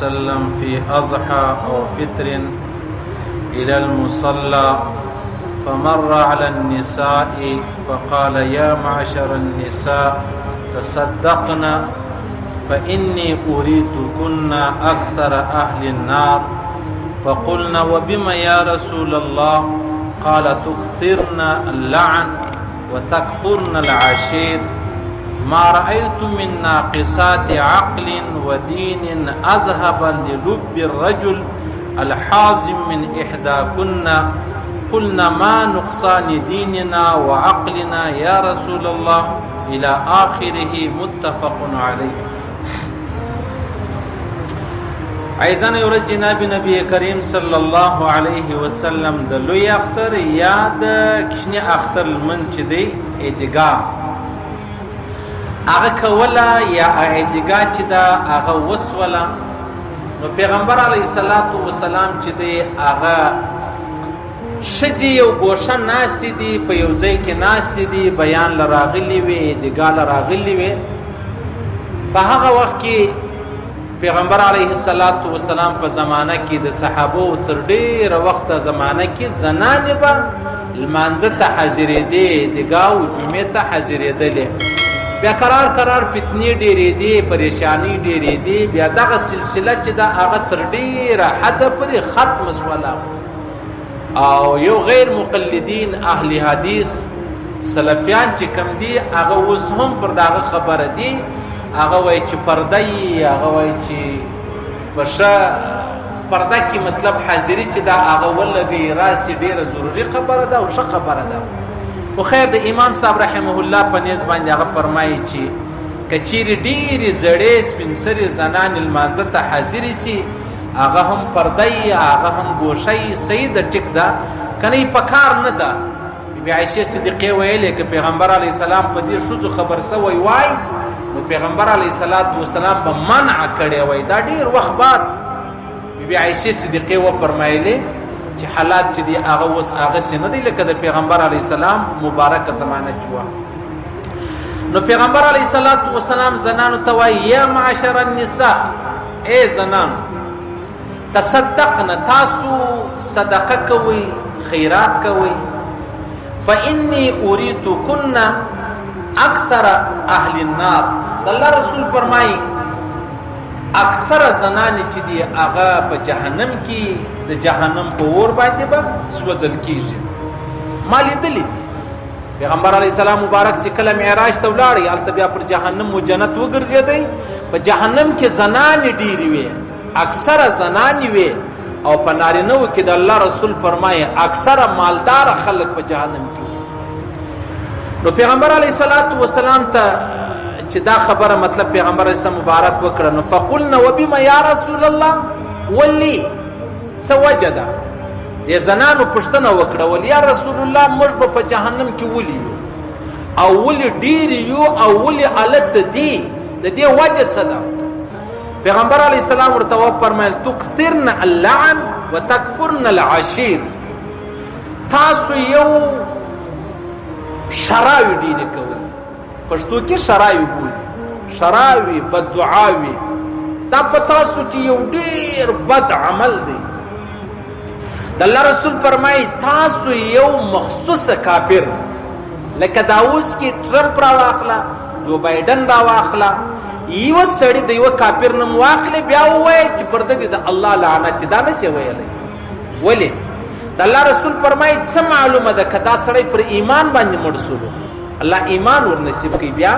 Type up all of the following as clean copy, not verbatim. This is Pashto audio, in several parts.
وسلم في أضحى أو فطر إلى المصلى فمر على النساء فقال يا معشر النساء تصدقن فإني أريدكن أكثر أهل النار فقلنا وبما يا رسول الله قال تكثرن اللعن وتكفرن العشير ما رأيت من ناقصات عقل ودين أذهب للب الرجل الحازم من إحداكن قلنا ما نقصان ديننا وعقلنا يا رسول الله إلى آخره متفق عليه. عايزان يورد جناب نبی کریم صلی الله علیه وسلم د لوی اختر یا د کشنی اختر من چې دی ادګا هغه کوله یا ادګا چې دا هغه وسوله نو پیغمبر علیه الصلاۃ والسلام چې دی هغه شجی یو ګوشه ناشتی دی په یو ځای کې ناشتی دی بیان لراغلی وی ادګا لراغلی وی په هغه وخت کې پیغمبر علیه الصلاۃ والسلام په زمانہ کې د صحابه تر ډیره وخت زمانہ کې زنانه به لمانځه ته حاضرې دي دغاو جمعه ته حاضرې دي بیا قرار فتنې ډېرې دي پریشانی ډېرې دي بیا دغه سلسله چې دا هغه تر ډیره حد پورې ختم شوله او یو غیر مقلدین اهل حدیث سلفیان چې کم دي هغه اوس هم پر دغه خبره دي هغه وای چې پرده یې هغه وای چې بشه پرده کې مطلب حاضری چې دا هغه ولګي راسي ډیره ضروري خبره ده او ښه خبره ده. خو خیر د امام صاحب رحمه الله په نیز باندې هغه فرمایي چې کچیر ډیرې زړې سپینسرې زنان المانځه ته حاضرې سي هغه هم پرده یې هغه هم ګوشه صحیح ده ټیک ده کنه په کار نه ده. بی عایشه صدیقه ویلې چې پیغمبر علیه السلام په دې ښځو خبر سوی وای نو پیغمبر علیه الصلاۃ والسلام به منع کړی وای دا ډیر وخت بعد بی عایشه صدیقه و فرمایلی چې حالات چې دی هغه وس هغه سینه دی لکه د پیغمبر علیه السلام مبارک زمانه چوا. نو پیغمبر علیه الصلاۃ والسلام زنانو ته وای یا معاشر النساء ای زنان تصدقن تاسو صدقه کوي خیرات کوي فإني أريدكن اکثر اهل النار الله رسول فرمایي اکثر زنان چې دی هغه په جهنم کې د جهنم په اور باندې به سوځل کیږي. مالی دلی پیغمبر علی السلام مبارک چې کله معراج ته ولاړی البته بیا پر جهنم او جنت وګرځیدای په جهنم کې زنان ډیری وي اکثر زنان وي او په نارینه کې د الله رسول فرمایي اکثر مالدار خلک په جهنم کې. نو پیغمبر علیه الصلاۃ والسلام ته چې دا خبره مطلب پیغمبر علیه السلام مبارک وکړه نو فقلنا وبما یا رسول الله ولی سوجدا دې زنانو پښتنه وکړه ول یا رسول الله موږ په جهنم کې ولي او ولي ډیر یو او ولي علت دی د دې وجه څه ده. پیغمبر علیه السلام ورته فرمایل تکثرن اللعن وتکفرن العشیر تاسو یو شراوی دینه کوي پښتو کې شراوی بول شراوی بد دعاوی دا پتا سو کې یو ډیر بد عمل دی. د الله رسول فرمایي تاسو یو مخصوص کافر لکه داوس کې ټرمپ را واخلا جو بایدن را واخلا یو سړی د یو کافر نوم واخلې بیا وایي چې پرده دي د الله لعنت دا نه څه ویلې ولی د الله رسول فرمایي څه معلومه ده کدا سړی پر ایمان باندې مړ شو الله ایمان ور نصیب کوي بیا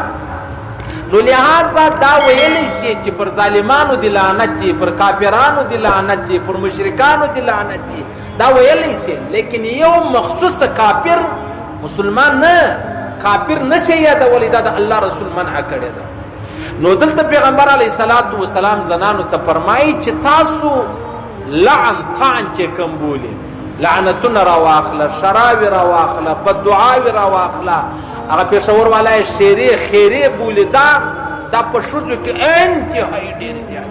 نو لہذا دا ویلې شي چې پر ظالمانو دی لعنت دي پر کافرانو دی لعنت دي پر مشرکانو دی لعنت دي دا ویلې شي لیکن یو مخصوص کافر مسلمان نه کافر نشي یاد ولدا د الله رسول منع کړی ده. نو دلته پیغمبر علیه الصلاۃ والسلام زنانو ته فرمایي چې تاسو لعن طعن چې کوم بوله لعنتون را واخله شراوی را واخله بد دعاوی را واخله هغه پېښور والای شیری خیری بوله دا په شوجو کې انتهایی ډیر زیات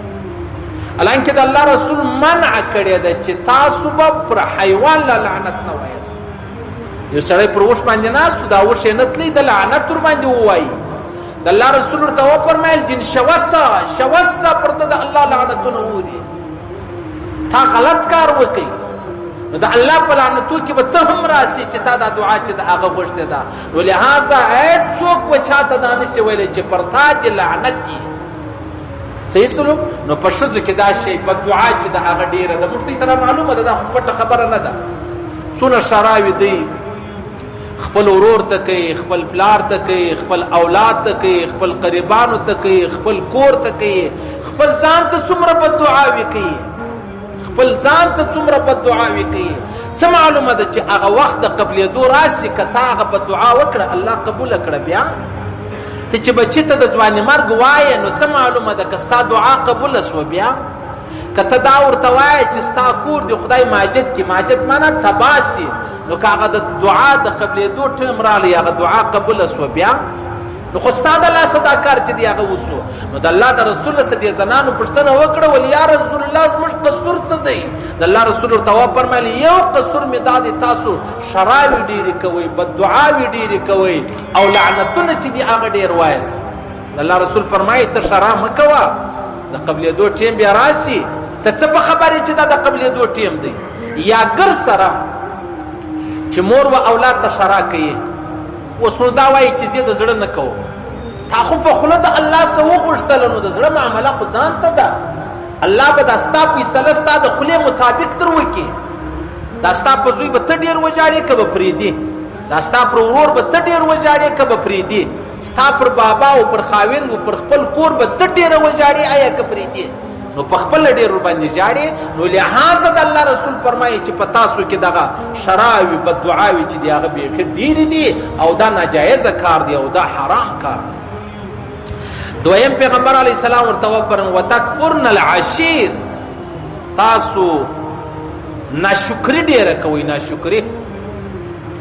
الانکه د الله رسول منع کړی ده چې تاسو به پر حیوان لعنت نه وایاست. یو سړی پر وښ باندې ناست دا وښ نه تلی د لعنت ور باندې وایي د الله رسول ورته وفرمایل جن شوسه پر ته د الله لعنتونه وري، تا غلط کار وکړي نو د الله په لعنتو کې به ته هم راسي چې تا دا دعا چې د هغه غوښتې ده. نو لهذا څوک به چاته دا نسي ویلی چې پر تا دې لعنت دي. صحیح سلوک. نو په ښځو کې دا شی په دعا چې د هغه ډېره ده، موږ ته معلومه ده، دا خو پټه خبره نه ده. څونه شراوي دی خپل ورور ته کوي، خپل پلار ته کوي، خپل اولاد ته کوي، خپل قریبانو ته کوي، خپل کور ته کوي، خپل ځان ته څومره بد دعاوې کوي، خپل ځان ته څومره بد دعاوې کوي. څه معلومه ده چې هغه وخت د قبلېدو راسي که تا هغه بد دعا وکړه الله قبوله کړه، بیا ته چې بچي ته د ځواني مرګ وایې نو څه معلومه ده که ستا دعا قبوله سوه، بیا که ته دا ورته وایې چې ستا کور د خدای ماجد کې، ماجد معنا تباسي، نو که هغه د دعا د قبلېدو ټیم رالی هغه دعا قبوله سوه، بیا نو خو ستا د لاسه دا کار چې دی هغه وسو. نو د الله د رسول څخه دې زنانو پوښتنه وکړه ول یا رسول الله زموږ قصور څه دی؟ د الله رسول ورته وفرمایل یو قصور مې دا دی تاسو شراوي ډېرې کوئ، بددعاوې ډېرې کوئ او لعنتونه چې دي هغه ډېر وایاست. د الله رسول فرمایي ته شرا مه کوه، د قبلېدو ټیم بیا راسي، ته څه په خبرې چې دا د قبلېدو ټیم دی. یا ګر سره چې مور و اولاد ته شرا کوي، اوس نو دا وایي چې زه د زړه نه کوم، تا خو په خوله د الله څه وغوښتله نو د زړه معامله خو ځان ته ده. الله به دا ستا فیصله ستا د خولې مطابق در وکړي. دا ستا په زوی به ته ډېر وژاړې که به پرېږدي، دا ستا پر ورور به ته ډېر وژاړې که به پرېږدي، ستا پر بابا او پر خاوند او پر خپل کور به ته ډېره وژاړې آیا که پرېږدي، نو په خپله ډېر ورباندې ژاړې. نو لهذا د الله رسول فرمایي چې په تاسو کې دغه شراوي بددعاوې چې دي هغه بیخي ډېرې دي او دا ناجایزه کار دی او دا حرام کار دی. دویم پیغمبر علیه السلام ورته وفرمایل وتکفرن العشیر، تاسو ناشکري ډېره کوئ. ناشکري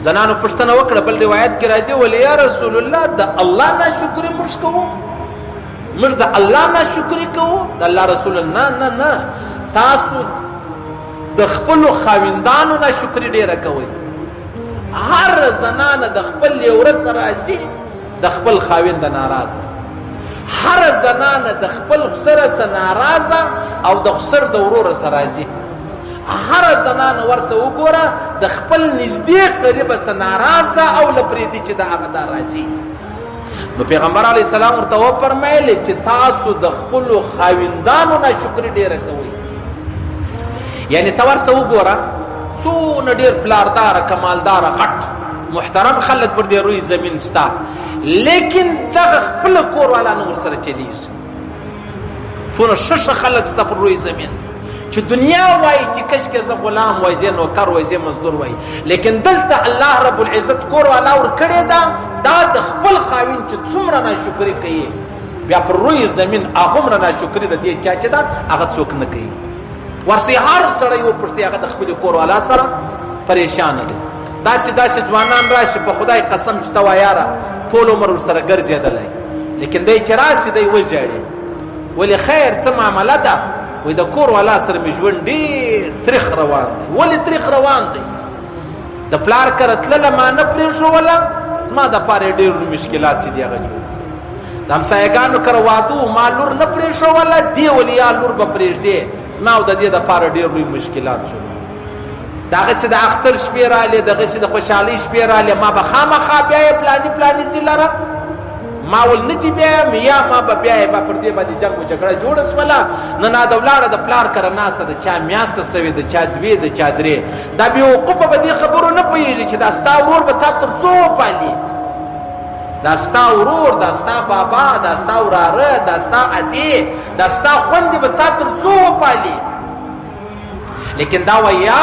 زنانو پوښتنه وکړه، بل روایت کې راځي ولې یا رسول الله د الله ناشکري موږ کوو، موږ د الله ناشکري کوو؟ د الله رسول نه نه نه، تاسو د خپلو خاوندانو ناشکري ډېره کوئ. هر زنانه د خپل لیوره سره راځي د خپل خاوند ناراضه، هر زنانه د خپل خسره سره ناراضه او د خسر د وروره سره راځي، هر زنانه ورسه وګوره د خپل نږدې قریبه سره ناراضه او له پرېږدي چې د هغه دا راځي. نو پیغمبر علیه السلام ورته وفرمایل چې تاسو د خپلو خاوندانو ناشکري ډېره کوئ. یعنې ته ورسه وګوره څونه ډېر پلارداره کمالداره غټ محترم خلک پر دې روی زمین ستا، لیکن دغه خپله کور والا نه ورسره چلیږي. څونه ښه خلک ستا پر روی زمین چې دنیا وایي چې کشکې زه غلام وای، زه نوکر وای، زه مزدور وای، لیکن دلته الله رب العزت کور والا ورکړې ده. دا د خپل خاوند چې څومره ناشکري کوي بیا پر روی زمین هغومره ناشکري د دې چا چې ده هغه څوک نه کوي. ورسې هر سړی وپوښتي هغه د خپلې کور والا سره پریشانه دی. داسې داسې ځوانان راشي په خدای قسم چې ته وایه یاره ټول عمر ورسره ګرځېدلی، لیکن دی چې راسي دی وژاړي. ولې خیر څه معامله ده؟ وایي د کور والا سره مې ژوند ډېر تریخ روان دی. ولې تریخ روان دی؟ د پلار کره تلله ما نه پرېښوله، زما دپاره یې ډېر مشکلات چې دي هغه جوړ. د همسایګانو کره واده ما لور نه پرېښوله، دې ولې یا لور به پرېږدې، زما او د دې دپاره ډېر لوی مشکلات شو. دغسې د اختر شپې رالې، دغسې د خوشحالۍ شپې رالې، ما به خامخا بیایې پلاني پلاني ځي لره، ما ول نه دي بیایم، یا ما به بیایې به پر دې باندې جنګ و جګړه جوړه سوله. نه نه د ولاړه د پلار کره ناسته، د چا میاشته سوې، د چا دوې، د چا درې. دا بېوقوفه به دې خبرو نه پوهېږي چې دا ستا ورور به تا تر څو وپالي، دا ستا ورور، دا ستا بابا، دا ستا وراره، دا ستا ادې، دا ستا خوندې به تا تر څو وپالي. لیکن دا ویا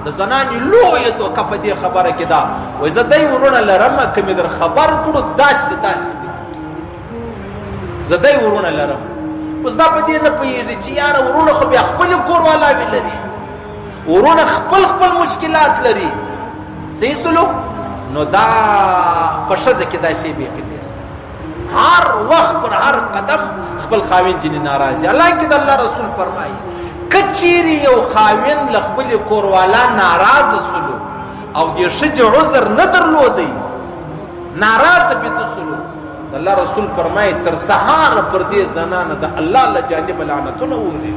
د زنانې لویه دوکه په دې خبره کې ده. وایي زه دی ورونه لرم که مې در خبر کړو داسې داسې زه دی ورونه لرم. اوس دا په دې نه پوهېږي چې یاره ورونه خو بیا خپلې کور والاوې لري، ورونه خپل خپل مشکلات لري. صحیح سلوک. نو دا په ښځه کې دا شی بیخي ډېر هر وخت پر هر قدم خپل خاوند جنې ناراضي. حالانکې د الله رسول فرمایي که چیرې یو خاوند له خپلې کوروالا ناراضه سلو او دې ښځې عذر نه درلودی، ناراضه پېته سلو، الله رسول فرمایي تر سهار پر دې زنانه د الله له جانب لعنتونه ووري.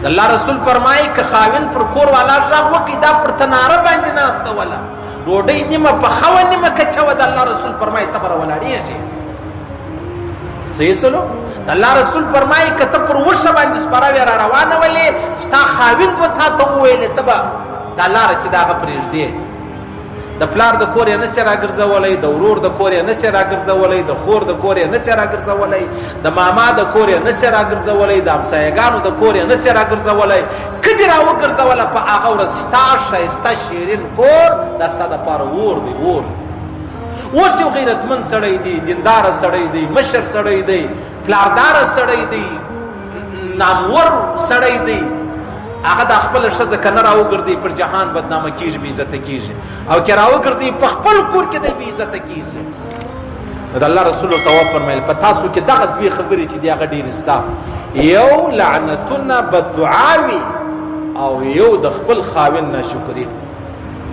د الله رسول فرمایي که خاوند پر کور والا غږ وکړي دا پر تناره باندې ناسته ولا ډوډۍ نیمه پخوه نیمه کچوه د الله رسول فرمایي ته به راولاړېږي. صحیح سلو د الله رسول فرمایي که ته پر وشه باندې سپاره وې را روانه ولې ستا خاوند به تا ته وویلې ته به دا لاره چې د هغه پرېږدې. د پلار د کور یې نسې راګرځولی، د ورور د کور یې نسې راګرځولی، د خور د کور یې نسې راګرځولی، د ماما د کور یې نسې راګرځولی، د همسایهګانو د کور یې نسې راګرځولی. که دې راوګرځوله په هغه ورځ ستا ښایسته شیرین کور دا ستا دپاره اور دی اور. اوس یو غیرتمند سړی دی، دینداره سړی دی، مشر سړی دی، پلارداره سړی دی، نامور سړی دی، هغه د خپل ښځه که نه راوګرځي پر جهان بدنامه کېږي، بې عزته کېږي، او که راوګرځي په خپل کور کې دی بې عزته کېږي. نو د الله رسول ورته وفرمیل په تاسو کې دغه دوې خبرې چې دي هغه ډېرې سته، یو لعنتونه بددعاوي او یو د خپل خاوند ناشکري.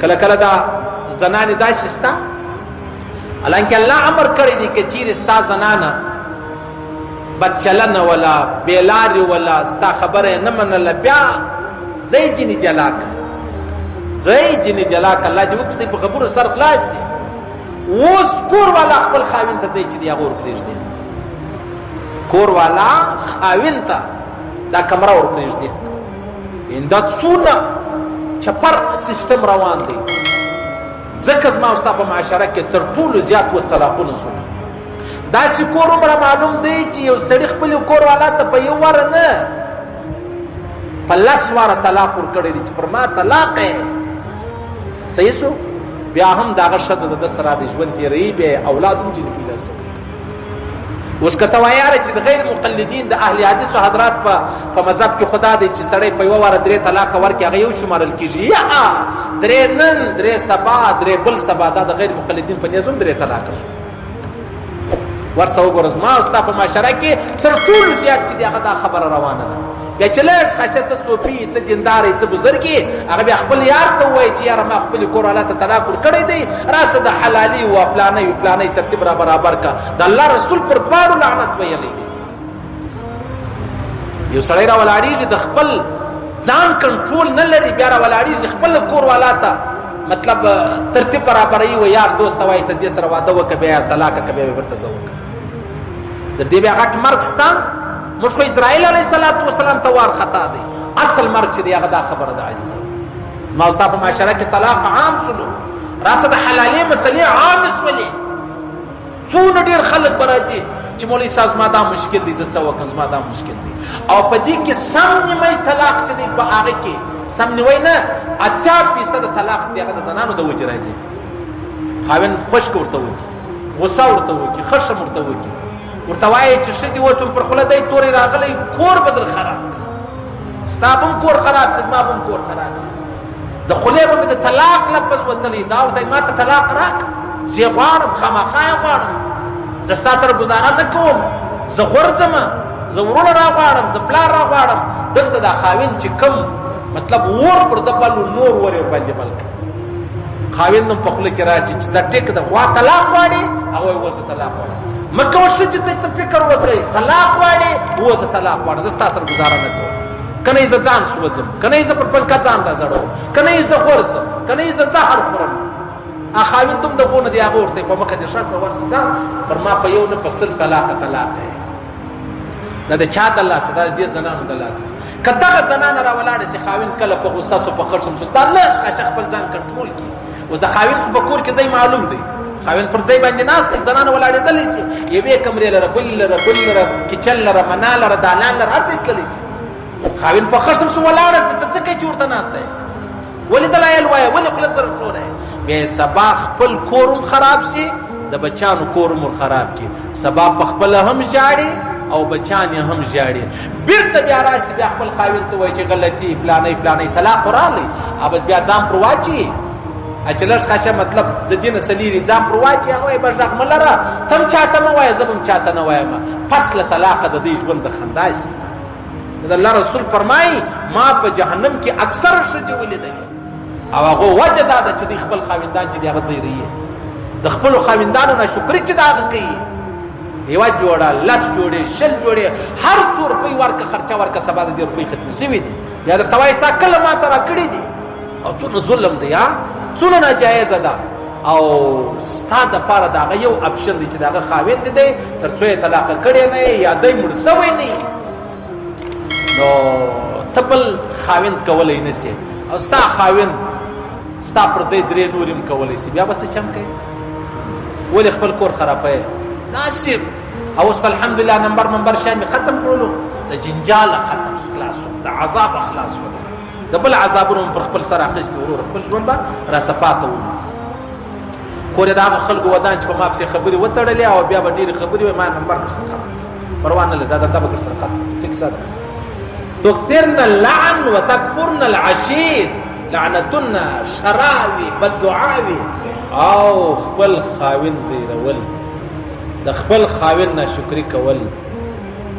کله کله دا زنانې داسې سته حالانکه الله امر کړی دی که چیرې ستا زنانه بدچلنه ولا بېلارې ولا ستا خبره یې نه منله بیا ځئ جنې جلا که ځئ جنې جلا که الله دې وکړي په خبرو سر خلاص شي. اوس کور والا خپل خاوند ته ځئ چې د هغه ور پرېږدي، کور والا خاوند ته دا کمره ور پرېږدي. دا څونه چپر سیستم روان دی. ځکه زما او ستا په معاشره کې تر ټولو زیات اوس طلاقونه شو. داسې کور عمره معلوم دی چې یو سړي خپل کور والا ته په یو واره نه په 10 واره طلاق ورکړی دی چې پر ما طلاق یې. صحیح شو؟ بیا هم د هغه ښځه د ده سره د ژوند تېروي، بیا یې اولاد هم جنې پیدا شوي. اوس که ته وایاره چې د غیر مقلدین د اهل حدیثو حضرات په مذهب کې خدا دی چې سړی په یوه واره 3 طلاقه ورکړي هغه یو شمارل کېږي، یا 3 نن 3 سبا 3 بل سبا دا د غیر مقلدین په نیز هم 3 طلاقه شو. ورسه وګوره زما او ستا په معاشره کې تر ټولو زیات چې دی هغه دا خبره روانه ده. بیا چې لږ خاشه څه صوفي څه دیندار څه بزرګ یې هغه بیا خپل یار ته ووایي چې یاره ما خپلې کور والا ته طلاق ورکړی دی راسه د حلالي و فلانی و فلانی ترتیب را برابر کا. د الله رسول پر دواړو لعنت ویلی دی. یو سړی را ولاړېږي د خپل ځان کنټرول نه لري، بیا را ولاړېږي خپل کور والا ته مطلب ترتیب برابروي و یار دوست ته وایي ته دې سره واده وکړه بیا یې طلاقه که بیا یې بل ته زه وکړه. در دې بیا غټ مرګ شته. موږ خو اسرائیل علیه السلام ته وارخطا دی. اصل مرګ چې دی هغه دا خبره ده عزیزه. زما او ستا په معاشره کې طلاق عام شلو، راسه د حلالې مسلې عامې شولې. څونه ډېر خلک به راځي چې مولوي صاحب زما دا مشکل دی زه څه وکړم زما دا مشکل دی. او په دې کې سم نیمی طلاق چې دی په هغه کې سم نیوی نه 80% طلاق چې دی هغه د زنانو د وجې راځي. خاوند خشک ورته وکړي، غصه ورته وکړي، خشم ورته وکړي، ورته وایي چې ښځې اوس هم پر خوله دی تورې راغلی کور به در خراب ستا به هم کور خراب شي زما به هم کور خراب شي. د خولې به مې د طلاق لفظ وتلی دا ورته ما ته طلاق راکړه زه یې غواړم خامخا یې غواړم زه ستا سره ګزاره نه کوم زه غورځم زه ورونه را غواړم زه پلار را غواړم. دلته دا خاوند چې کوم مطلب اور پر د بل نور ور یې باندې بل کړي. خاوند هم په خوله کې راشي چې زه ټیک ده غوا طلاق غواړي هغه وایي اوس زه طلاق غواړم. مه کوه ښځې ته څه فکر وکړئ طلاق غواړې اوس زه طلاق غواړم زه ستا سره ګزاره نه کوم. که نه زه ځان سوځم، که نه زه پر پنکه ځان را زړوم، که نه زه غورځم، که نه زه زهر خورم. خاوند هم د غو نه دی هغه ورته په مخه دې ښه څه ورسې ځه پر ما په یو نه په 100 طلاقه طلاق دی. دا د چا د لاسه دا د دې زنانو د لاسه. که دغه زنانه را ولاړه شي خاوند کله په غصه شو په خرڅم شو دا لږ ښه خپل ځان کنټرول کړي. اوس د خاوند خو په کور کې ځای معلوم دی، خاوند پر ځای باندې ناست دی، زنانه ولاړېدلی شي یوې کمرې لره بل لره بل لره کچن لره منا لره دالان لره هر څه یې تللی شي. خاوند په خشم شو ولاړه شي ته څه کوې چې ورته ناست دی؟ ولې دلایل وایه ولې خوله سره ټوله بیا سبا خپل کور هم خراب شي د بچانو کور هم خراب کړي. سبا په خپله هم ژاړي او بچان یې هم ژاړي. بیرته بیا راشي بیا خپل خاوند ته وایي چې غلطي فلانی فلانی طلاق راغلی او بس بیا ځان پر واچي چې لږ خاشه مطلب د دې نه څه لرې ځان پر واچي هغه وایي بس غږ مه لره ته هم چاته مه وایه زه به هم چاته نه وایم. پس له طلاقه د دې ژوند د خندا شي. د الله رسول فرمایي ما په جهنم کې اکثر ښځې ولیدلې او هغه وجه دا ده چې دوی خپل خاوندان چې دی هغه زیروي د خپل خاوندانو نه شکر چې دا کوي یو جوړه لاس جوړه شل جوړه هر څور په ورکه خرچه ورکه سبا د دې په ختم شوی دي یا د توای تا کله ما ترا کړی دي او څونه ظلم دی یا څونه ناجایز ده او ستاده پاره دا یو اپشن دی چې دا خاوند دی تر څو طلاق کړي نه یا دای مړ سوی نه نو تبل خاوند کولای نه سي او ستا خاوند ستا پر ځای درې نورم کولای سي بیا بس چم کوي ولې خپل کور خرابای ناسب او اوس الحمدلله نمبر شان ختم کړلو د جنجال ختم خلاص د عذاب خلاص د بل عذابونو پر خپل سره اخیست ورور خپل ژوند با را صفاته و کور دا خلکو ودان چې په ما په خبري وتړلې او بیا به ډېر خبري ما نمبر سره پروا نه لدا دا به سره ختم تكثرن اللعن وتكفرن العشير لعنتن شراوي بدعاوي او خپل خاوند زیرول د خپل خاوند ناشکری کول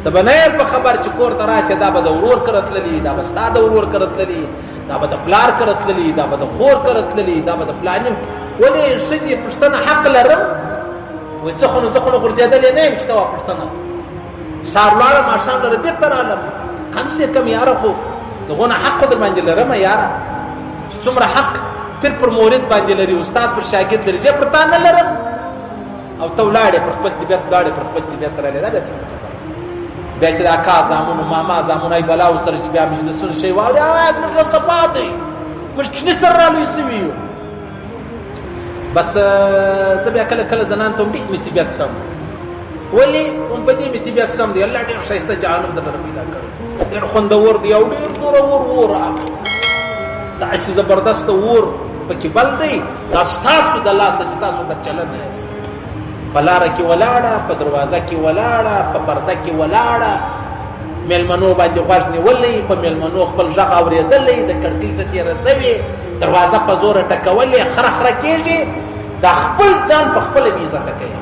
د بنیر په خبر چې کور تراسه دا به د ورور کرتللی دا به ستا د ورور کرتللی دا به د پلار کرتللی دا به د خور کرتللی دا به د پلانیم ولې شجی پښتنه حق لرم و زخنو ګرځیدل نه یم چې تا پښتنه سارلار ماشان لري به تر عالم کم سے کم یار خو دغه حق در باندې لرم یار څومره حق پر مورید باندې لري استاد پر شاګرد لري زه پر تا نه لرم او تولاړې پر خپل طبيعت لاړې پر خپل طبيعت راځي دا به څنګه بیا چې دا کا زامونو ماما زامونای بلا وسره چې بیا مجلسونه شي واوري اواز مجلس صفاتي مشکل سره رالوي سوي بس زبیا کله زنان ته می طبيعت سم ولی هم په دې می طبيعت سم دی الله ډېر شایسته جهنم در پیدا کړ ډېر خوندور دی او ډېر زور ور دا چې زبردست ور پکې بل دی دا ستاسو د لاس چې تاسو د چلن نه یاست پلاره کې ولاړه په دروازه کې ولاړه په پرده کې ولاړه ملمنو باندې غوښ نیولې په ملمنو خپل ځغ اورېدلې د کړکۍ څخه تیر رسوي دروازه په زور ټکولې خره کېږي د خپل ځان په خپل بي عزت کوي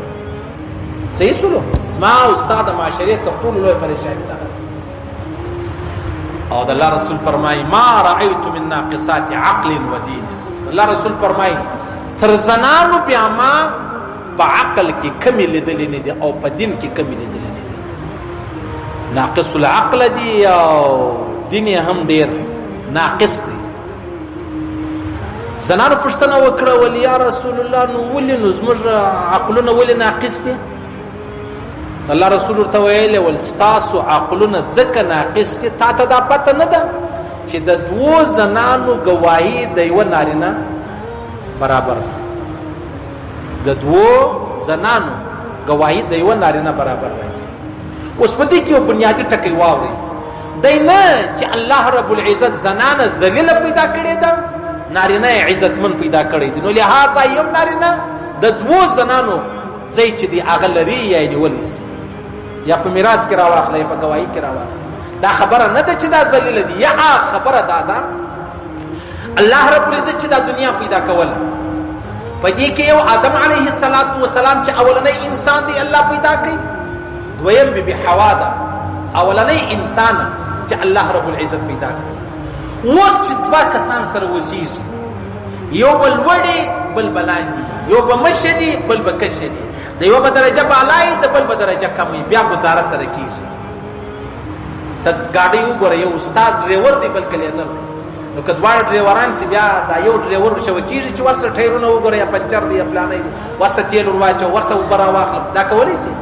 صحیح سلو اسمع استاد معاشره ته ټول لوی پریشانی ده او د الله رسول فرمای ما رايت من ناقصات عقل ودين الله رسول فرمای تر زنانو بیا ما په عقل کې کمی لیدلې نه دي او په دین کې کمی لیدلې نه دي ناقص العقل دي او دین هم ډیر ناقص دي زنانو پښتنه وکړه ول یا رسول الله نو ولې نو زموږ عقلونه ولې ناقص دي الله رسول ته ویل ول ستاسو عقلونه ځکه ناقص دي تا ته دا پته نه ده چې د دوه زنانو گواهی د یو نارینه برابر د دوه زنانو گواهی د یو نارینه برابر راځي اوس په دې کې یو بنیادی ټکی واوري دینه چې الله رب العزت زنانه ذلیله پیدا کړې ده نارینه عزتمن پیدا کړی دي نو لہذا یو نارینه د دوه زنانو ځای چې دی هغه لري یا نیولې یا په میراث کې راواخلې یا په گواهی کې راواخلې دا خبره نه ده چې دا ذلیل دي یا خبره ده الله رب العزت چې دا دنیا پیدا کول په دې کې یو آدم علیه السلام چې اولنی انسان دی الله پیدا کړي دویم بی حوا ده اولنی انسان چې الله رب العزت پیدا کړي اوس چې دوه کسان سره وزیږي یو بل وړي بل بلاندي یو به مشدي بل به کشدي د یو په درجه بالای د بل په درجه کمي بیا گزاره سره کیږي د ګاډي وګوره یو استاد ډرایور دی بل کلینر دی نو کدوړ ډرایوران سی بیا دا یو ډرایور شو کیږي چې ورسره ټایرونه وګوره یا پنچر دی یا پلانې دی ورسره تیل ورواچو ورسره وبرا واخل دا کولی سي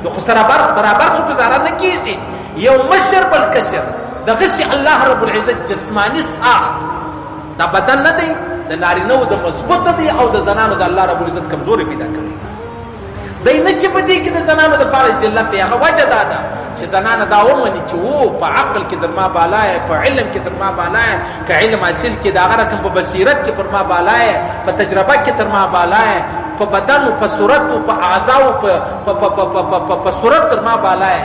نو خو سره برابر سو گزاره نه کیږي یو مشر بل کشر د غسی الله رب العزت جسمانی ساخت دا بدن نه دی د نارینه د مضبوط دی او د زنانو د الله رب العزت کمزوري پیدا کړی دی نه چې په دې کې د زنانو د فارغ ذلت دی هغه وجه دا ده چې زنانه دا ومني چې وو په عقل کې در ما بالای په علم کې در ما بالای که علم حاصل کې دا غره کوم په بصیرت کې پر ما بالای په تجربه کې تر ما بالای په بدن او په صورت او په اعضاء او په صورت تر ما بالای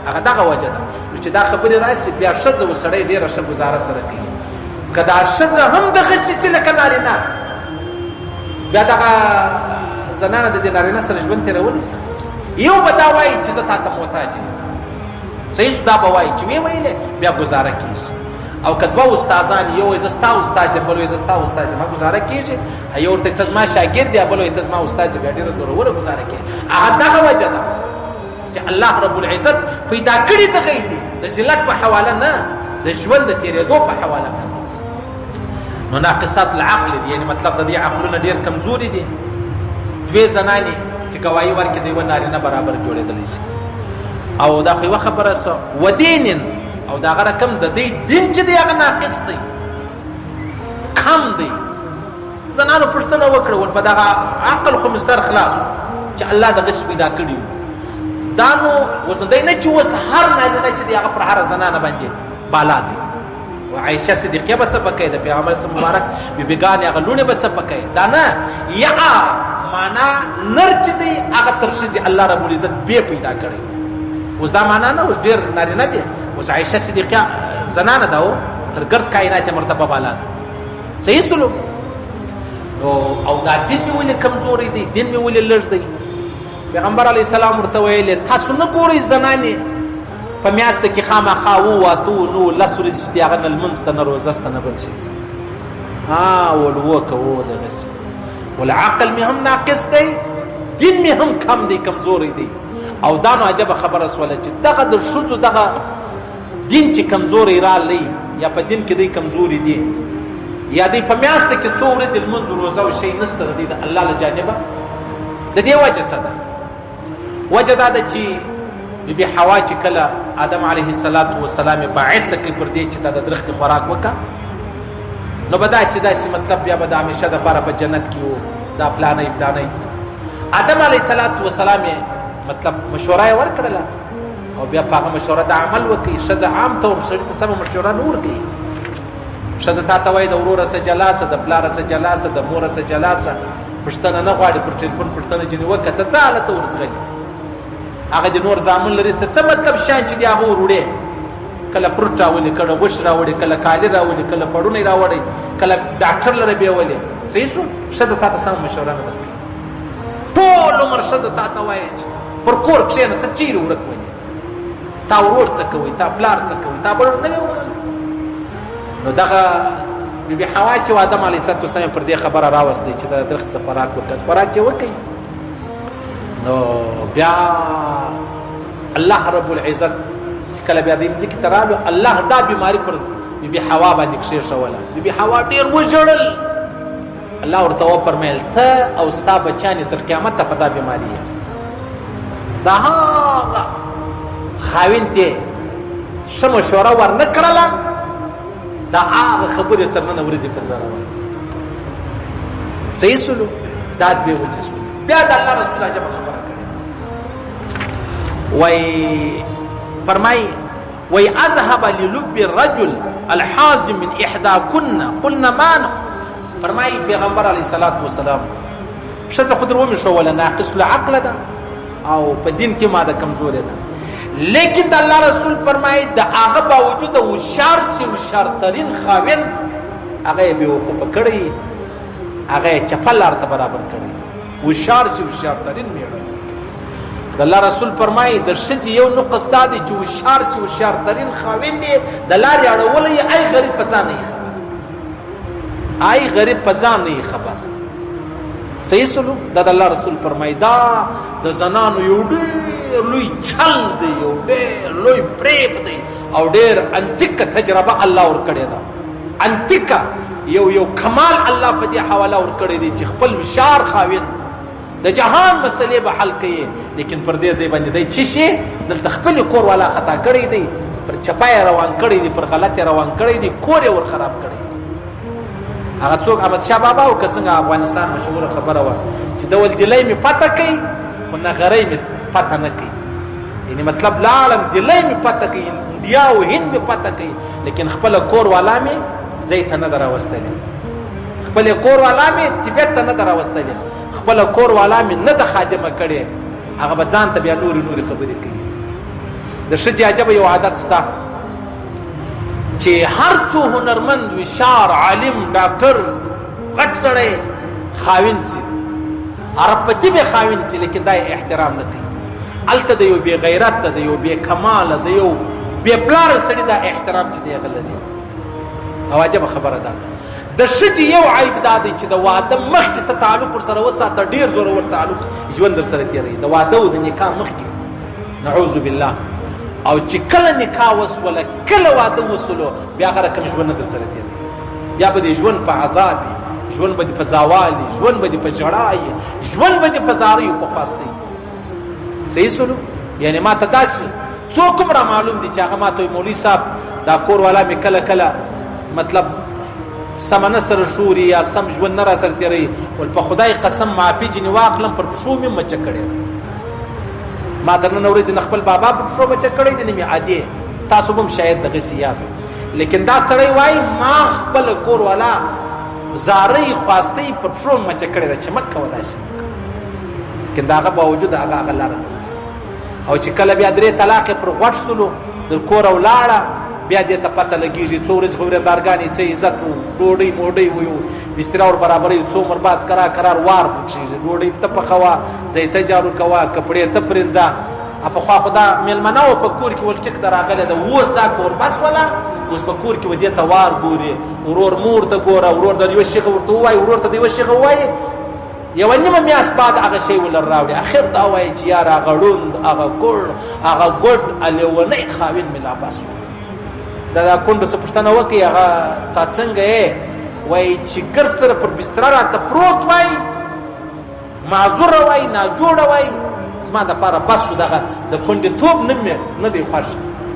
هغه دغه وجه ده چې دا خبره راشي بیا شذ وسړی ډیره ښه گزاره سره کوي کدا شذ هم د غسیس لکه نارینه بیا دغه زنانه د نارینه سره ژوند تیرول شي یو بداوي چې زه تاسو محتاج یم صحیح دا بوای چې وی ویلې بیا گزاره کیږي او کدوه استادان یو زستا استاد بل زستا استاد ما گزاره کیږي یو ورته تزما شاګرد دی بل ته تزما استاد دی ډیره زوره وره گزاره کوي هغه دغه وجه ده چې الله رب العزت پیدا کړی ته غیدي د ذلت په حواله نه د ژوند د تیرېدو په حواله باندې نو ناقصات العقل دي یعنی مطلب د دې عقلونه ډیر کمزوري دي دوی زناني چې گواہی ورکړي دی و نارینه برابر جوړېدلی شي او دا خو خبره سو ودین او دا غره کم د دې دین چې دی هغه ناقص دی کم دی زنانو پښتنه وکړه ور په دا عقل خو مستر خلاص چې الله د غش پیدا کړی دا نو وسندای نه چې وس هر نه چې دی هغه پر هر زنانه باندې بالا دی او عائشه صدیقه به څه پکې د پیغمبر صلی مبارک بیبیګان هغه لونه به څه پکې دا نه یا معنا نر چې دی هغه ترشي چې الله رب العزت به پیدا کړی اوس دا معنا نه اوس ډیر نارینه دی اوس عائشه صدیقه زنانه دا تر ګرد کائنات مرتبه بالا صحیح سلوک او دا دین می ولې کمزوري دی دین می ولې لږ دی پیغمبر علی السلام ورته ویل تاسو نه ګورئ زنانه په میاشت کې خامخا واتو نو لسوري چې هغه المنست نه روزست نه بل شي ولوکه و دغه والعقل می هم ناقص دی دین می هم کم دی کمزوري دی او دا نو عجب خبره سواله چې دغه د شوڅو دغه دین چې کمزوري را لې یا په دین کې دی کمزوري دی یا دی په میاشت کې څو ورځې المنځ روزه او شی نسته دی د الله له جانبه د دې وجه څه ده وجه دا ده چې بی حوا چې کله آدم علیه السلام باعث کوي پر دې چې د درخت خوراک وکا نو بداسي داسي مطلب بیا به د همیشه د لپاره په جنت کې وو دا پلانې آدم علیه السلام مطلب مشوره ورکړه او بیا په مشوره د عمل وکي شذ عام طور سره سم مشوره نور کوي شذ تا ته وای د ورور سره جلاسه د بلار سره جلاسه د مور سره جلاسه پښتنه نه غواړي پر ټلیفون پښتنه جنې وکړه ته حالت ورزغلي هغه د نور زامن لري ته څه مطلب شان چې دی هغه وروړي کله پروت راولي کله غوښ راوړي کله کالي راولي کله پړونی راوړي کله ډاکټر لره به ولي صحیح شو شذ تا ته سم مشوره نه ورکړي ټول عمر شذ تا ته وای پر کور کښینه ته چیرې ورکوي تا ورور څه کوي تا بلار څه کوي تا بل نه ورغلی نو دغه بی حوا چې آدم علیه السلام پر دې خبره راوستي چې د درخت څخه خوراک وکړ خوراک یې وکړي نو بیا الله رب العزت کله بیا دې ځکه ترالو الله دا بیماری پر بی حوا باندې کښې شوله بی حوا ډیر وژړل الله ورته وفرمایل ته او ستا بچیان تر قیامت ته په دا بیماری یاست دا هغه خاوند دې ښه مشوره ورنه کړله دا هغه خبرې تر نن ورځې پر راوړي صحیح سلوک دا دوی وجه سو بیا د الله رسول الله جب خبره کړي وای فرمای وای اذهب للب الرجل الحازم من احداكن قلنا ما فرمای پیغمبر علیه الصلاۃ والسلام شته خود رومي شو ولا ناقص العقل ده او په دین کې ماده کمزوري ده لیکن د الله رسول فرمایي د هغه باوجود هوښیار ترین خاوند هغه به وقوف کړی هغه چپلار ته برابر کړی هوښیار ترین میړه د الله رسول فرمایي د شته یو نقص دا دی چې هوښیار ترین خاوند دی د لارې اړول یې ای غریب پځان نه خبر صحیح سلوک دا د الله رسول فرمایي دا د زنانو یو ډېر لوی چل دی یو ډېر لوی پریب دی او ډېر انتیکه تجربه الله ورکړې ده انتیکه یو کمال الله په دې حواله ورکړې دی چې خپل هوښیار خاوند د جهان مسلې به حل کوي لیکن پر دې ځای باندې دی چې شي دلته خپل کور والا خطا کړی دی پر چپای روان کړی دی پر غلطه روان کړی دی کور یې ور خراب کړی هغه څوک احمد شاه بابا او څنګه افغانستان مشهور خبره و چې دول دلای می پته کوي خو نغری می پته نه کوي یعنی مطلب العالم دلای می پته کوي انډیا او هند می پته کوي لیکن خپل کور والا می ځای ته نه دراوستل خپل کور والا می تبت ته نه دراوستل خپل کور والا می نه د خادمه کړي هغه به ځان ته بیا نور خبرې کوي د شجاع عجب یو عادت ستا چې هر څو هنرمند وشار عالم ډاکټر غټ سړی خاوند سي عرب پتی به خاوند سي لیکن دا احترام نه کوي الته د یو بی غیرت د یو بی کمال د یو بی پلار سړی دا احترام چې دی غل دی او عجبه خبره ده د ښځې یو عیب دا دی چې د واده مخکې ته تعلق ورسره وساته ډېر زورور تعلق ژوند در سره تېروي د واده او د نکاح مخکې نعوذ بالله او چې کله نکاح وسوله کله واده وسولو بیا هغه رقم ژوند نه در سره تېروي بیا به د ژوند په عذاب وي ژوند به دې په زوال وي ژوند به دې په ژړا وي ژوند به دې په زارۍ او په خواستۍ صحیح سلو یعنی ما ته داسې څوک هم را معلوم دي چې هغه ما ته مولوي صاحب دا کور والا مې کله کله مطلب سمه نه سره شوري یا سم ژوند نه را سره تېروي ول په خدای قسم معافي ځینې واخلم پر پښو مې مچه کړې ده ما تر نن ورځې نه خپل بابا پر پښو مچه کړی دی نه مې عادي تاسو به هم شاید دغسې یاست لیکن دا سړی وایي ما خپل کور والا زارۍ خواستۍ پر پښو مچه کړې ده چې مه کوه داسې مه کوه لیکن د هغه باوجود هغه لاره او چې کله بیا درې طلاق پر غوټ سولو در کور ولاړه بیا دې ته پته لګېږي څو ورځې خو ورېندارګانې څه عزت و ډوډۍ موډۍ ویو بستره ور برابروي څو عمر بعد کرار وار پکښېږي ډوډۍ ته پخوه ځای ته جارو کوه کپړې ته پرېنځه پخوا خو دا مېلمنه وه په کور کې ول ټیک ته راغلی ده اوس دا کور بس وله اوس په کور کې و دې ته وار ګوري ورور مور ته ګوره ورور د یوه شیخه ورته ووایي ورور ته د یوه شیخه ووایي یوه نیمه میاشت بعد هغه شی ولر راوړي اخر دا وایي چې یار هغه ړوند هغه ګوړ هغه ګوډ لیونی خاوین مې لا بس دا کونډو څه پوښتنه وکړي هغه تا څنګه یې وایي چې ګر سره پر بستره راته پروت وایي معذوره وایي ناجوړه وایي زما دپاره بس شو دغه د کونډېتوب نوم مې نه دی خوښ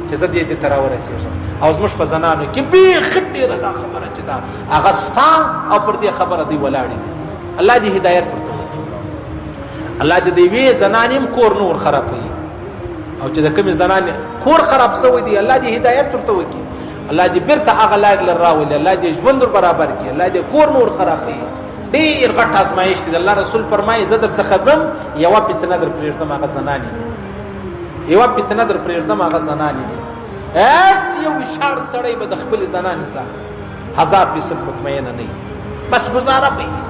چې زه دې ځای ته راورسېږم او زموږ په زنانو کې بیخي ډېره دا خبره چې دا هغه ستا او پر دې خبره دوی ولاړې دي الله دې هدایت ورته وکړي الله دې د یوې زنانې هم کور نور خرابوي او چې د کومې زنانې کور خراب شوی دی الله دې هدایت ورته وکړي الله دې بیرته هغه لار لر راولي الله دې ژوند ور برابر کړي الله دې کور نور خراب کړي ډېر غټ ازمایښت دی الله رسول فرمایي زه در څخه ځم یوه فتنه در پرېږدم هغه زنانې دي یوه فتنه در پرېږدم هغه زنانې دي هېڅ یو ویشاړ سړی به د خپلې زنانې سره 1000% مطمئنه نه وي بس ګزاره به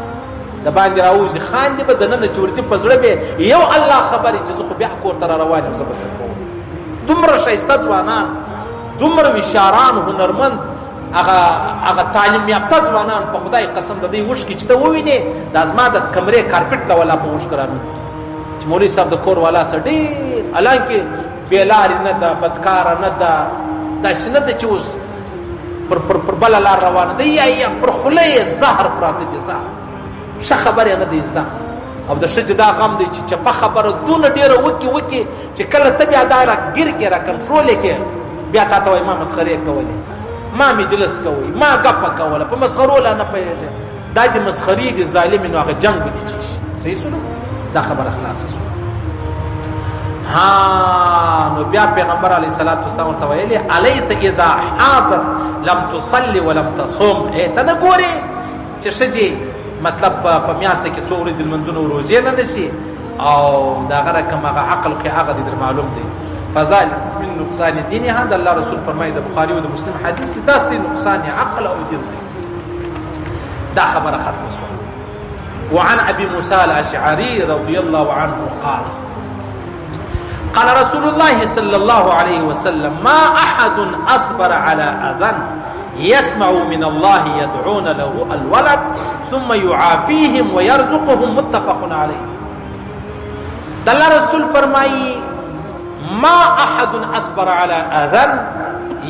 د باندې راوځي خاندې به دننه چې ورځي په زړه به یو الله خبرې چې زه خو بیا کور ته را روان یم زه به څه کوم دومره ښایسته ځوانان دومره ویشاران هنرمند هغه تعلیم یافته ځوانان په خدای قسم د دې اوښکې چې ته ووینې دا زما د کمرې کارپټ له ولا په اوښکو رانوځي چې مولوي صاحب د کور والا سره ډېر حالانکې بې لارې نه ده بدکاره نه ده داسې نه ده چې اوس پر بله لار روانه ده یا پر خوله یې زهر پراته دي زهر ښه خبرې نه دی زده او د ښځې دا غم دی چې چپه خبره دونه ډېره وکړي چې کله ته بیا دا را ګیر کې را کنټرول کې بیا تا ته وایي ما مسخرې کولې ما مجلس کوئ ما ګپه کوله په مسخرو لا نه پوهېږې دا د مسخرې د ظالمې نو هغه جنګ به دې چي شي صحیح سولو دا خبره خلاصه سوه نو بیا پیغمبر علیه الصلاة والسلام ورته ویلې الیت اذا حاضت لم تصلي ولم تصوم ته نه ګورې چې ښځې مطلب په میاشته کې څو ورځې لمنځونه او روزې نه نیسي او د هغه رقم هغه عقل خو هغه دې در معلوم دی فذلک من نقصان دینها د الله رسول فرمایي د بخاري او د مسلم حدیث دی داسې نقصان عقل او دین دی دا خبره ختمه شوه وعن ابي موسى الاشعري رضي الله عنه قال رسول الله صلى الله عليه وسلم ما احد اصبر على اذى يسمع من الله يدعون له الولد ثم يعافيهم ويرزقهم متفق عليه د الله رسول فرمایي ما احد اصبر على اذى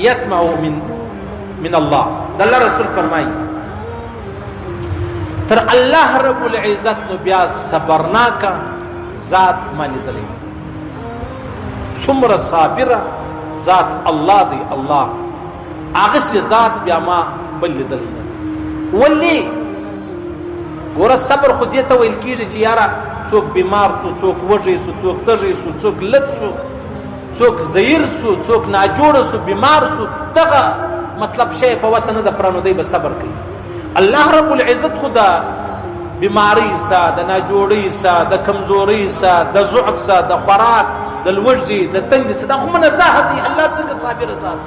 يسمع من الله د الله رسول فرمایي تر الله رب العزت نو بیا صبرناک ذات مالی دلی څومره صابره ذات الله دی الله هغه ذات بیا ما بل دلی ولی ګوره صبر خو دې ته ویل کېږي چې یاره څوک بیمار شو څوک وږی شو څوک تږی شو څوک لت شو څوک زهیر شو څوک ناجوړه شو بیمار شو دغه مطلب شی په وسه نه د پرانو دی به صبر کوي الله رب العزت خو د بیماری سا د ناجوړۍ سا د کمزورۍ سا د ضعف سا د خوراک د لوږې د تنګ سا دا خو منزه دی الله څنګه صابر ذات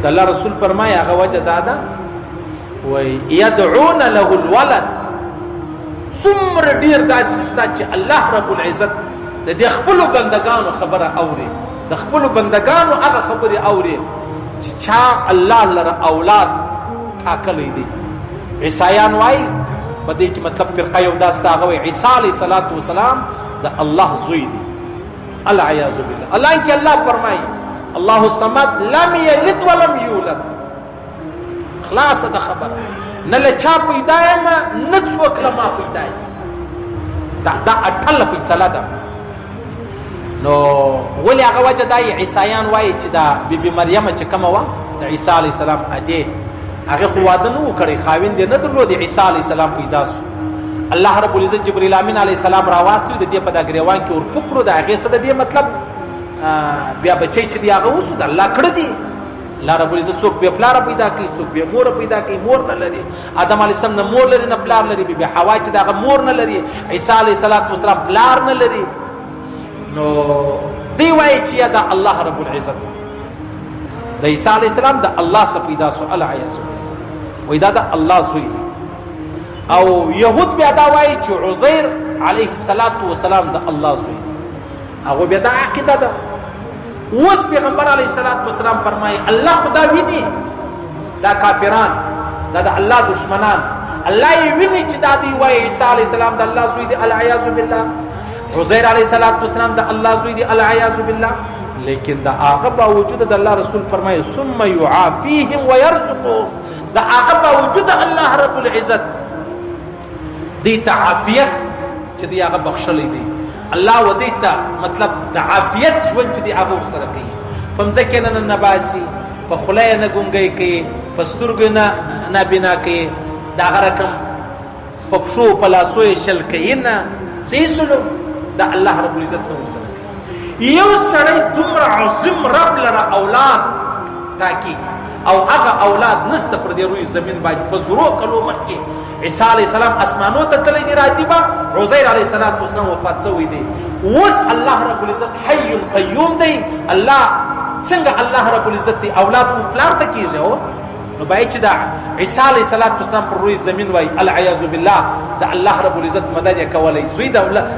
د الله رسول فرمایي هغه وجه دا ده ويدعون له الولد څومره ډیر داسې شته چې الله رب العزت د دې خپلو بندګانو خبره اوري د خپلو بندګانو هغه خبرې اوري چې چا الله لره اولاد ټاکلی دی. عیسایان وایي په دې کې مطلب فرقه یو داسته هغه وایي عیسی علیه السلام د الله زوی دی. العیاذ بالله. حالانکه الله فرمایي الله الصمد لم یلد ولم یولد. خلاص د خبره نه له چا پیدا یم نه څوک له ما پیدا یم. دا اټل فیصله ده. نو ولې هغه وجه دا عیسایان وایي چې دا بیبي مریم چې کومه وه د عیسی علیه السلام ادې هغه خو واده نه و کړی، خاوند یې نه درلود، عیسی علیه السلام پیدا سو. الله رب العزت جبرئیل امین علیه السلام راواستوي د دې په دا ګریوان کې ورپکړو. د هغې څه د دې مطلب بیا بچی چې دی هغه اوسو د الله کړه دي. الله رب العزت څوک بې پلاره پیدا کوي، څوک بې موره پیدا کوي، مور نه لري. آدم علیه السلام نه مور لري نه پلار لري. بیبي حوا چې د هغه مور نه لري. عیسی علیه السلام پلار نه لري. نو دی وایي چې یا د الله رب العزت د عیسی علیه السلام د الله څخه پیدا سو. العیاذ بالله. وایي دا د الله زوی دی. او یهود بیا دا وایي چې عزیر علیه السلام د الله زوی دی. هغه بیا دا عقیده ده. اوس پیغمبر علیه السلام فرمایي الله خدا ویني. دا کافران، دا د الله دشمنان، الله یې ویني چې دا دی وایي عیسی علیه السلام د الله زوی دی. العیاذ بالله. عزیر علیه السلام د الله زوی دی. العیاذ بالله. لیکن دا هغه باوجود د الله رسول فرمایي ثم يعافيهم ويرزقهم. دا هغه باوجود الله رب العزت دی ته عافیت چې دی هغه بخښلی دی. الله و دې ته مطلب د عافیت ژوند چې دی هغه ورسره کوي. په مځکې نه نباسي، په خوله یې نه ګونګی کوي، په سترګو نه نابینا کوي، د هغه رقم په پښو په لاسو یې شل کوي نه صحیح سلوک د الله رب العزت نه ورسره کوي. یو سړی دومره عظیم رب لره اولاد ټاکي او هغه اولاد نسته پر دې روی زمین باندې. په زرو کلو مخکې عیسی علیه السلام اسمانو ته تللی دی راځي به. عزیر علیه السلام وفات شوی دی. اوس الله رب العزت حی قیوم دی. الله څنګه الله رب العزت دی اولاد خو پلار ته کېږي. نو باید چې دا عیسی علیه السلام پر روی زمین وای العیاذ بالله د الله رب العزت مدد یې کولی. زوی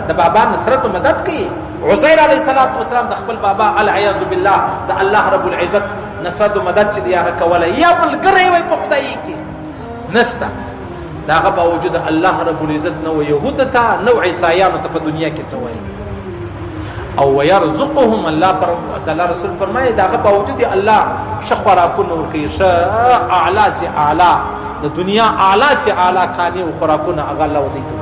د بابا نصرت و مدد کوي. عزیر علیه السلام د خپل بابا العیاذ بالله د الله رب العزت نصرت و مدد چې دی هغه کولی. یا ملګری وای په خدایي کې نسته. دا هغه باوجود الله رب العزت نو یهود ته نو عیسایانو ته په دنیا کې څه وایي. او ويرزقهم. الله رسول فرمایي دا هغه باوجود الله ښه خوراکونه ورکوي، ښه اعلی سي اعلی د دنیا اعلی سي اعلی کاني او خوراکونه هغه الله ودی کوي.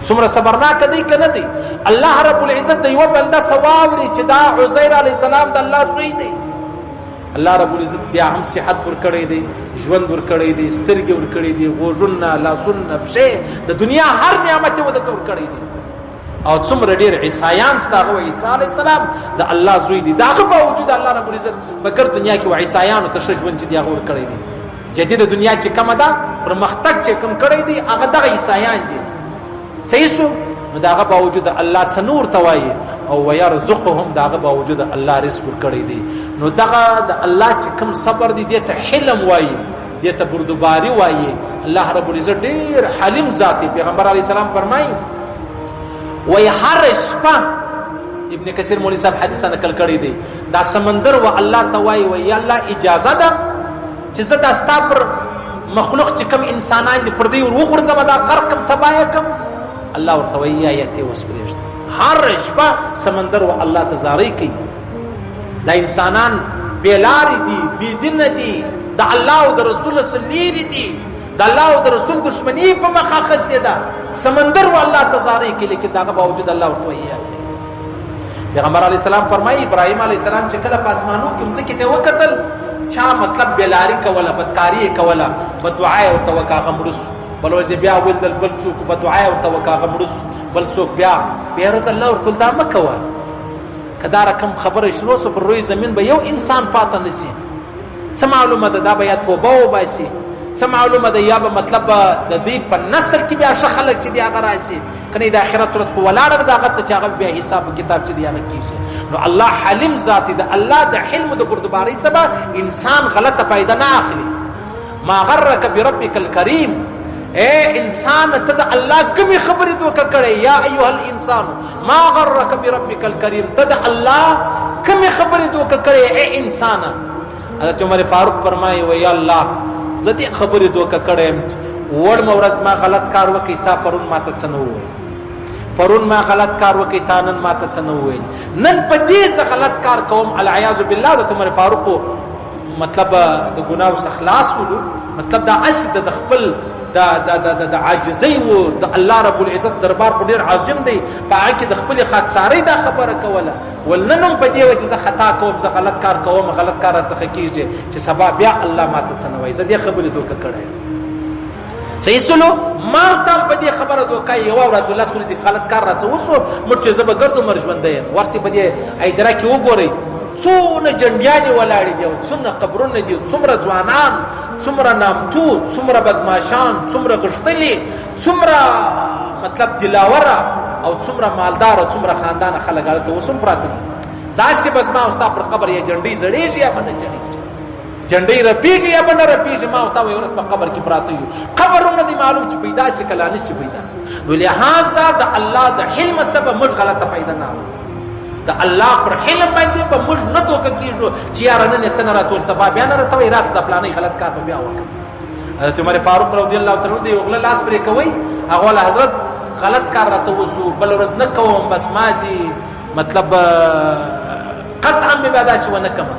څومره صبرناک دی که نه دی. الله رب العزت د یوه بنده سواوري چې دا عزیر علیه السلام د الله زوی دی. الله رب العزت بیا هم صحت ورکړی دی، ژوند ورکړی دی، سترګې ورکړی دی، غوږونه، لاسونه، پښې، د دنیا هر نعمت یې ودته ورکړی دی. او څومره ډېر عیسایان سته هغه وایي عیسی علیه السلام د الله زوی دی. د هغه باوجود الله رب العزت مګر دنیا کې عیسایانو ته ښه ژوند چې دی هغه ورکړی دی. جدیده دنیا چې کومه ده پرمختګ چې کوم کړی دی هغه دغه عیسایان دي. صحیح سو. نو د هغه باوجود الله څه نور ته وایي او ويرزقهم. د هغه باوجود الله رزق ورکړی دی. نو دغه د الله چې کوم صبر دی دې ته حلم وایي، دې ته بردباري وایي. الله رب العزت ډېر حلیم ذات دی. پیغمبر علیه السلام فرمایي وایي هر شپه ابن کثیر مولوی صاحب حدیث نقل کړی دی دا سمندر و الله ته وایي وایي الله اجازه ده چې زه دا ستا پر مخلوق چې کوم انسانان دي پر دې ور وغورځم دا غرق کم تباه کم. الله ورته وایي آیت اوس پرېږده. هر شپه سمندر و الله ته زارۍ کوي. دا انسانان بې لارې دي، بې دینه دي، د الله او د رسول څخه لرې دي، د الله او د رسول دشمني په مخ اخیستې ده. سمندر و الله ته زارۍ کوي لیکن د هغه باوجود الله ورته وایي. پیغمبر علیه السلام فرمایي ابراهیم علیه السلام چې کله په اسمانو کې مځکې ته وکتل چا مطلب بېلاري کوله، بدکاري یې کوله، بددعا یې ورته وکړه هغه مړه سو. بل ورځ بیا ولیدل بل څوک بددعا یې ورته وکړه هغه مړه سو. بل څوک بیا ورځ الله ورته ویل دا مه کوه. که دا رقم خبره شروع سو پر روی زمین به یو انسان پاته نسي. څه معلومه ده دا به یا توبه وباسي، څه معلومه ده یا به مطلب د دې په نسل کې بیا ښه خلک چې دی هغه راشي. کنه د آخرت ورځ خو ولاړه ده هغه ته چې هغه بیا حساب کتاب چې دی هغه کېږي. نو الله حلیم ذات دی. الله د حلم د بردبارۍ سبا انسان غلطه فایده نه اخلي. ما غرک بربک الکریم. اے انسان ته د الله کومې خبرې دوکه کړې. یا ایها الانسان ما غرک بربک الکریم. ته د الله کومې خبرې دوکه کړې. اے انسان حضرت عمر فاروق فرمایي وای الله زه دې خبرې دوکه کړی یم وړمه ورځ ما غلط کار وکړي تا پرون ماته څه نه وویل پرون ما غلط کار وکړي تا نن ماته څه نه وویل نن په دې زه غلط کار کوم العیاذ بالله حضرت عمر فاروق مطلب د ګناو څخه خلاص ولو مطلب دا اسد د خپل د عاجزۍ و د الله رب العزت دربار په ډیر عظیم دی په هغه کې د خپل خاکسارۍ دا خبره کوله ولننم په دې وجه زه خطا کوم زه غلط کار کوم غلط کار څخه کیږي چې سبا بیا الله ماته څه نه وایي زه دې خبرې دوکه کړی صحیح سلو ما ته په دې خبره دوکه یو ورځ الله سوري غلط کار راڅ وسو مرچ زه به ګردو مرجمنده یم ورسي په دې ایدرا کې وګورئ څونه جنډیانې ولاړې دي او څومره قبرونه دي څومره ځوانان څومره نامتو څومره بدماشان څومره غښتلي څومره مطلب دلاوره او څومره مالدار او څومره خاندان خلک هلته اوس هم پراته دي داسې بس ما او ستا پر قبر یا جنډۍ زړېږي یا به نه زړېږي جنډۍ رپېږي یا به نه رپېږي ما او تا یو ورځ په قبر کې پراته یو قبر هم نه دی معلوم چې پیدا شي که لا نه شي پیدا نو لهذا د الله د حلم سبب موږ غلطه پیدا نه اخلو د الله پر حلم باندې په موږ نه دوکه کیږو چې یاره نن یې څه نه راټول سبا بیا نه راته وایي راسه د فلانۍ غلط کار به بیا وکړه حضرت عمر فاروق رضی الله تعالی عنه د یو غله لاس پرې کوئ هغه والا حضرت غلط کار راسه وسو بل ورځ نه کوم بس مازي مطلب قطعا مې بیا داسې ونه کړم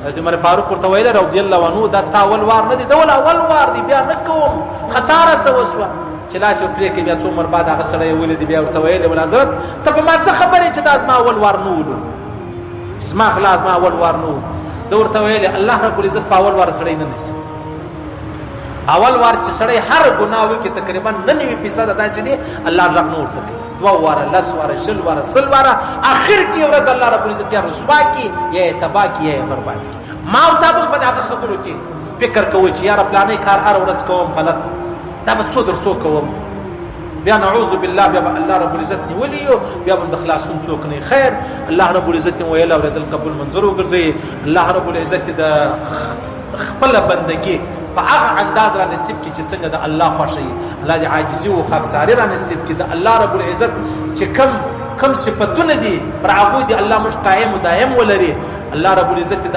حضرت عمر فاروق ورته ویل رضی الله عنه دا ستا اول وار نه دی دا اول وار دی بیا نه کوم خطا راسه وسوه چې لاس یې پرې کړې بیا څو عمر بعد هغه سړی یې ولیدې بیا ورته ویلې ول حضرت ته په ما څه خبرې چې دا زما اول وار نه ولو چې زما خلاص ما اول وار نه و ده ورته ویلې الله رب العزت په اول وار سړی نه نیسي اول وار چې سړی هر ګناه وکړي تقریبا 99% داسې دي الله غږ نه ورته کوي 2 واره 10 واره 20 واره 100 واره اخر کې ورځ الله رب العزت یا رسوا کړي یا تباه کړي یا برباد کړي ما او تا په دغه خبرو کې فکر کوي چې یاره پلانې کار هر ورځ کوم غلط دا به څو در څو کوم بیا نعوذ بالله بیا الله رب العزت نیولی بیا به د خلاصون څوک نه خیر الله رب العزت ویل اوریدل قبول منظور وګرځي الله رب العزت د خپل بندگی په هغه انداز را نصیب کی چې څنګه د الله خوښي الله د عاجزي او خاکساري را نصیب کی د الله رب العزت چې کم صفاتونه دي پر هغه دی الله مش قائم و دائم ولري الله رب العزت